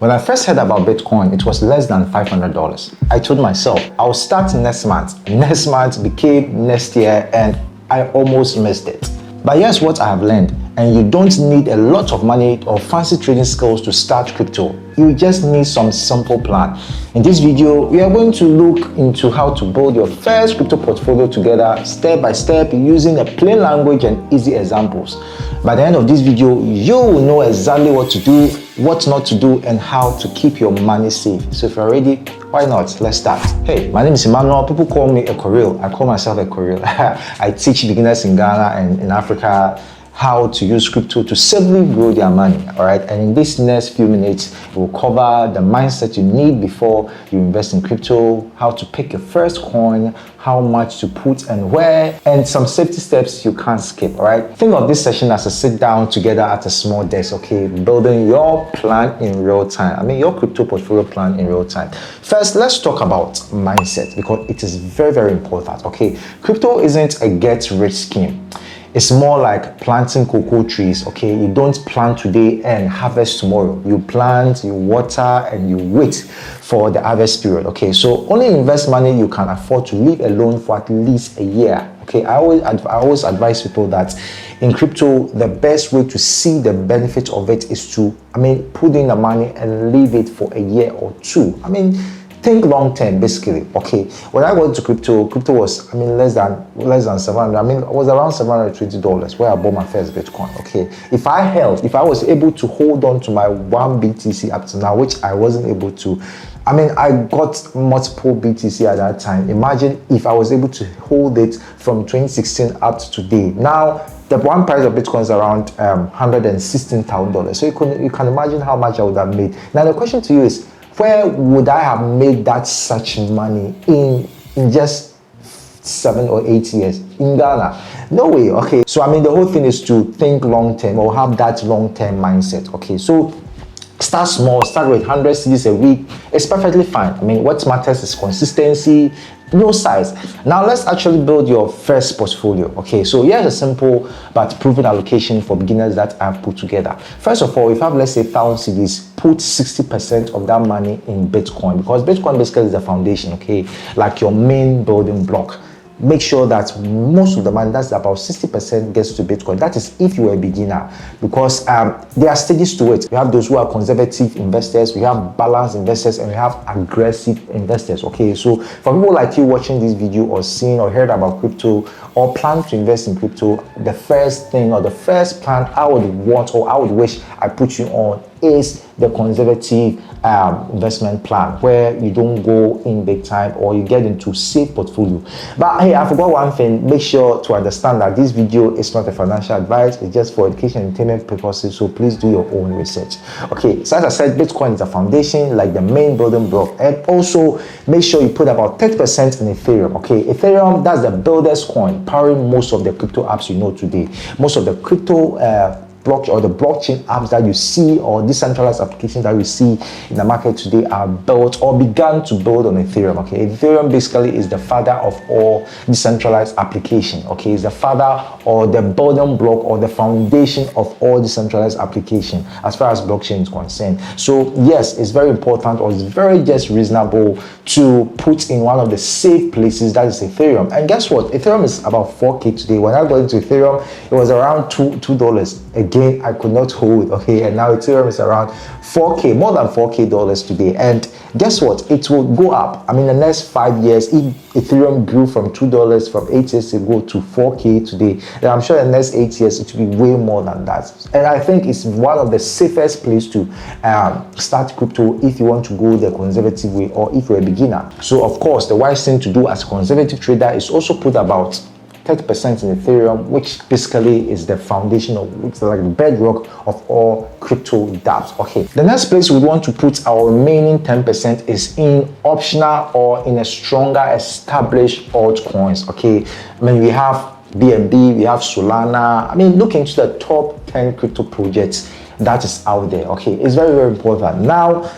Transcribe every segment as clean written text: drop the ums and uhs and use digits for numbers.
When I first heard about Bitcoin, it was less than $500. I told myself, I'll start next month. Next month became next year and I almost missed it. But here's what I have learned, and you don't need a lot of money or fancy trading skills to start crypto. You just need some simple plan. In this video, we are going to look into how to build your first crypto portfolio together step by step using a plain language and easy examples. By the end of this video, you will know exactly what to do, what not to do, and how to keep your money safe. So if you're ready, why not? Let's start. Hey, my name is Emmanuel. People call me a Koril. I call myself a Koril. I teach beginners in Ghana and in Africa how to use crypto to safely grow their money. All right, and in this next few minutes, we'll cover the mindset you need before you invest in crypto, how to pick your first coin, how much to put and where, and some safety steps you can't skip. All right, think of this session as a sit down together at a small desk, okay, building your plan in real time. I mean, your crypto portfolio plan in real time. First, let's talk about mindset because it is very, very important. Okay, crypto isn't a get rich scheme. It's more like planting cocoa trees, okay? You don't plant today and harvest tomorrow. You plant, you water, and you wait for the harvest period, okay? So only invest money you can afford to leave alone for at least a year, okay? I always advise people that in crypto, the best way to see the benefit of it is to, put in the money and leave it for a year or two. Think long term, basically. Okay, when I went to crypto was less than 700. It was around $720 where I bought my first Bitcoin. Okay, if I was able to hold on to my one BTC up to now, which I wasn't able to. I got multiple BTC at that time. Imagine if I was able to hold it from 2016 up to today. Now the one price of Bitcoin is around $116,000. So you can imagine how much I would have made. Now the question to you is, where would I have made that such money in just 7 or 8 years in Ghana? No way. Okay, so the whole thing is to think long term or have that long term mindset. Okay, so start small, start with 100 cedis a week. It's perfectly fine. What matters is consistency, no size. Now let's actually build your first portfolio. Okay, so here's a simple but proven allocation for beginners that I've put together. First of all, if you have, let's say, 1,000 cedis, put 60% of that money in Bitcoin, because Bitcoin basically is the foundation, okay, like your main building block. Make sure that most of the money, that's about 60%, gets to Bitcoin. That is if you're a beginner, because there are stages to it. We have those who are conservative investors, we have balanced investors, and we have aggressive investors. Okay, so for people like you watching this video or seeing or heard about crypto or plan to invest in crypto, the first thing or the first plan I would want or I would wish I put you on is the conservative investment plan, where you don't go in big time or you get into safe portfolio. But hey, I forgot one thing. Make sure to understand that this video is not a financial advice. It's just for education and entertainment purposes, so please do your own research. Okay, so as I said, Bitcoin is the foundation, like the main building block, and also make sure you put about 30% in Ethereum. Okay, Ethereum, that's the builder's coin powering most of the crypto apps you know today. Most of the crypto blockchain apps that you see or decentralized applications that you see in the market today are built or began to build on Ethereum. Okay, Ethereum basically is the father of all decentralized application. Okay, it's the father or the building block or the foundation of all decentralized application as far as blockchain is concerned. So yes, it's very important, or it's very just reasonable to put in one of the safe places, that is Ethereum. And guess what? Ethereum is about 4K today. When I got into Ethereum, it was around $2. Again, I could not hold. Okay, and now Ethereum is around 4K, more than $4K today. And guess what? It will go up. In the next 5 years, if Ethereum grew from $2 from 8 years ago to 4K today, then I'm sure in the next 8 years it will be way more than that. And I think it's one of the safest places to start crypto if you want to go the conservative way or if you're a beginner. So of course, the wise thing to do as a conservative trader is also put about 30% in Ethereum, which basically is the foundation of, it's like the bedrock of all crypto dApps. Okay, the next place we want to put our remaining 10% is in optional or in a stronger established altcoins. Okay, we have BNB, we have Solana. Look into the top 10 crypto projects that is out there. Okay, it's very, very important. Now,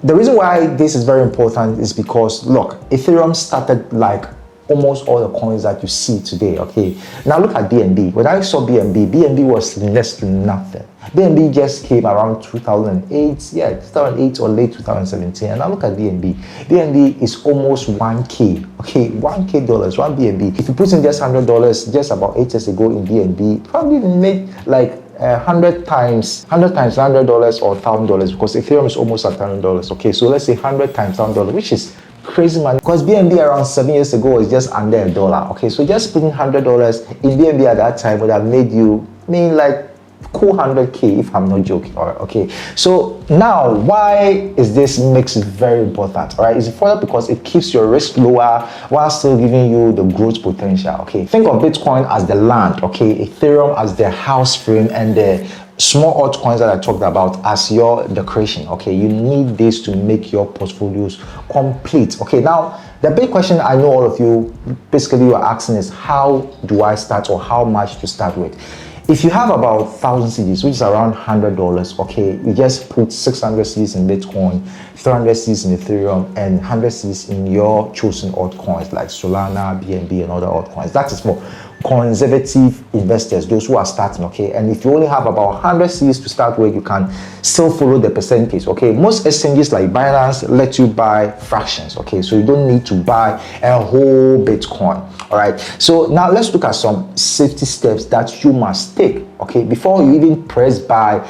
the reason why this is very important is because, look, Ethereum started like almost all the coins that you see today. Okay, now look at BNB. When I saw BNB was next to nothing. BNB just came around 2008, yeah, 2008 or late 2017. And now look at BNB. BNB is almost 1K. Okay, 1K dollars, one BNB. If you put in just $100 just about 8 years ago in BNB, probably made like 100 times $100 or $1,000, because Ethereum is almost $1,000. Okay, so let's say 100 times $1,000, which is crazy money, because BNB around 7 years ago is just under $1. Okay, so just putting $100 in BNB at that time would have made you like cool 100K, if I'm not joking. All right, okay, so now why is this mix very important? All right, it's important because it keeps your risk lower while still giving you the growth potential. Okay, think of Bitcoin as the land, okay, Ethereum as the house frame, and the small altcoins that I talked about as your decoration. Okay, you need this to make your portfolios complete. Okay, now the big question I know all of you basically you're asking is, how do I start, or how much to start with? If you have about 1,000 cedis, which is around $100, okay, you just put 600 cedis in Bitcoin, 300 cedis in Ethereum, and 100 cedis in your chosen altcoins like Solana, BNB, and other altcoins. That is for conservative investors, those who are starting. Okay, and if you only have about 100 cedis to start with, you can still follow the percentage. Okay, most exchanges like Binance let you buy fractions. Okay, so you don't need to buy a whole Bitcoin. All right, so now let's look at some safety steps that you must take. Okay, before you even press buy,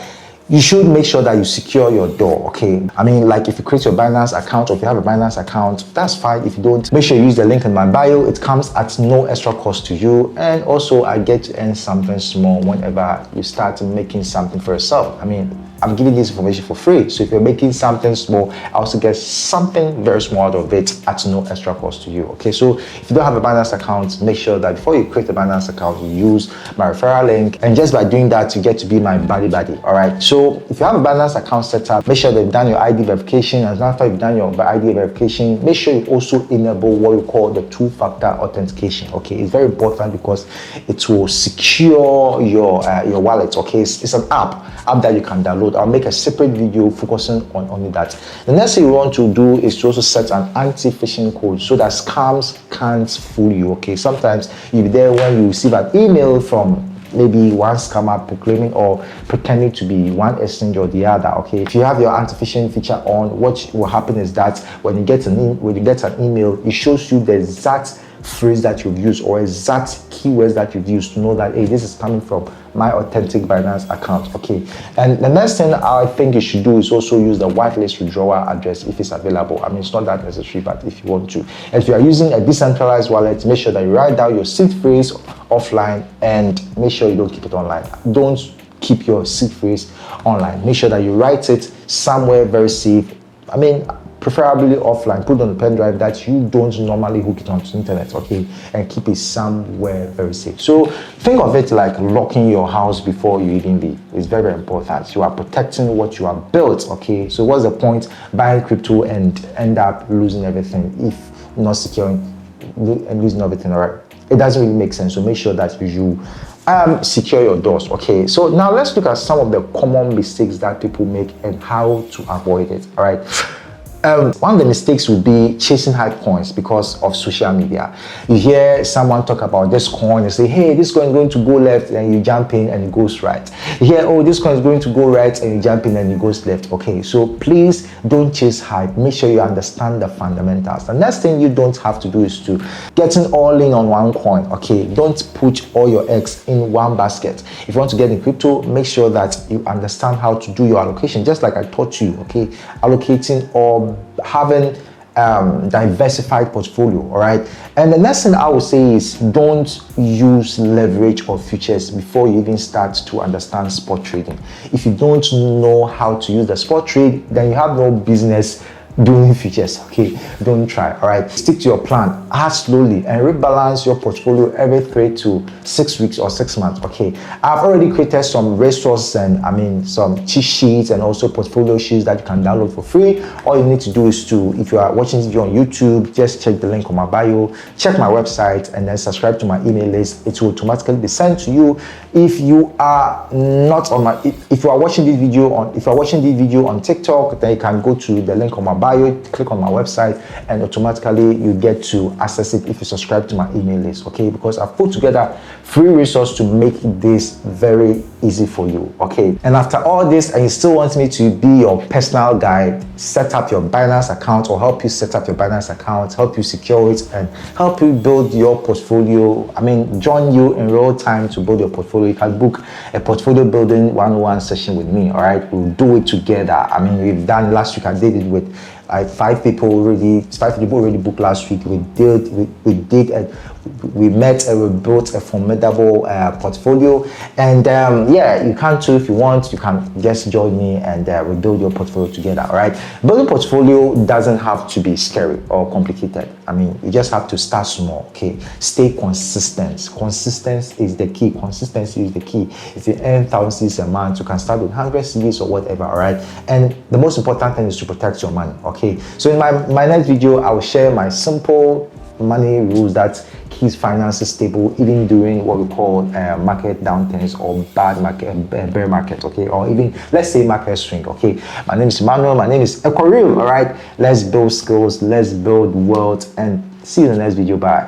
you should make sure that you secure your door. Okay, I mean, like if you create your Binance account, or if you have a Binance account, that's fine. If you don't, make sure you use the link in my bio. It comes at no extra cost to you, and also I get to earn something small whenever you start making something for yourself. I mean, I'm giving this information for free, so if you're making something small, I also get something very small out of it at no extra cost to you. Okay, so if you don't have a Binance account, make sure that before you create a Binance account, you use my referral link, and just by doing that, you get to be my buddy. All right, so if you have a Binance account set up, make sure that you've done your ID verification, and after you've done your ID verification, make sure you also enable what we call the two-factor authentication. Okay, it's very important because it will secure your wallet. Okay, it's an app that you can download. I'll make a separate video focusing on only that. The next thing you want to do is to also set an anti-phishing code so that scams can't fool you. Okay, sometimes you'll be there when you receive an email from maybe one scammer proclaiming or pretending to be one exchange or the other. Okay, if you have your anti-phishing feature on, what will happen is that when you get an email, it shows you the exact phrase that you've used or exact keywords that you've used to know that, hey, this is coming from my authentic Binance account. Okay, and the next thing I think you should do is also use the whitelist withdrawal address if it's available. I mean, it's not that necessary, but if you want to. If you are using a decentralized wallet, make sure that you write down your seed phrase offline, and make sure you don't keep it online. Don't keep your seed phrase online. Make sure that you write it somewhere very safe. I mean, preferably offline. Put on a pen drive that you don't normally hook it onto the internet. Okay, and keep it somewhere very safe. So think of it like locking your house before you even leave. It's very, very important. You are protecting what you have built. Okay, so what's the point buying crypto and end up losing everything if not securing and losing everything? All right, it doesn't really make sense. So make sure that you secure your doors. Okay, so now let's look at some of the common mistakes that people make and how to avoid it. All right, one of the mistakes would be chasing hype coins because of social media. You hear someone talk about this coin and say, hey, this coin is going to go left, and you jump in and it goes right. You hear, oh, this coin is going to go right, and you jump in and it goes left. Okay, so please don't chase hype. Make sure you understand the fundamentals. The next thing you don't have to do is to getting all in on one coin. Okay, don't put all your eggs in one basket. If you want to get in crypto, make sure that you understand how to do your allocation, just like I taught you. Okay, allocating or having diversified portfolio. All right, and the next thing I would say is don't use leverage or futures before you even start to understand spot trading. If you don't know how to use the spot trade, then you have no business doing futures. Okay, don't try. All right, stick to your plan, add slowly, and rebalance your portfolio every 3 to 6 weeks or 6 months. Okay, I've already created some resources and some cheat sheets and also portfolio sheets that you can download for free. All you need to do is to, if you are watching this video on YouTube, just check the link on my bio, check my website, and then subscribe to my email list. It will automatically be sent to you. If you are not on my, if you are watching this video on TikTok, then you can go to the link on my bio bio, click on my website, and automatically you get to access it if you subscribe to my email list, okay? Because I've put together free resource to make this very easy for you, okay? And after all this, and you still want me to be your personal guide, set up your Binance account, or help you set up your Binance account, help you secure it, and help you build your portfolio. I mean, join you in real time to build your portfolio. You can book a portfolio building 101 session with me, all right? We'll do it together. I mean, we've done last week, I did it with like five people already booked last week. We met and we built a formidable portfolio. And yeah, you can too if you want. You can just join me and we build your portfolio together, all right? Building portfolio doesn't have to be scary or complicated. I mean, you just have to start small, okay? Stay consistent. Consistency is the key. Consistency is the key. If you earn thousands a month, you can start with 100 CDs or whatever, all right? And the most important thing is to protect your money, okay? So in my next video, I will share my simple money rules that keeps finances stable even during what we call market downturns or bad market, bear market, okay? Or even, let's say, market swing, okay? My name is Emmanuel, my name is Ethereum, all right? Let's build skills, let's build wealth, and see you in the next video. Bye.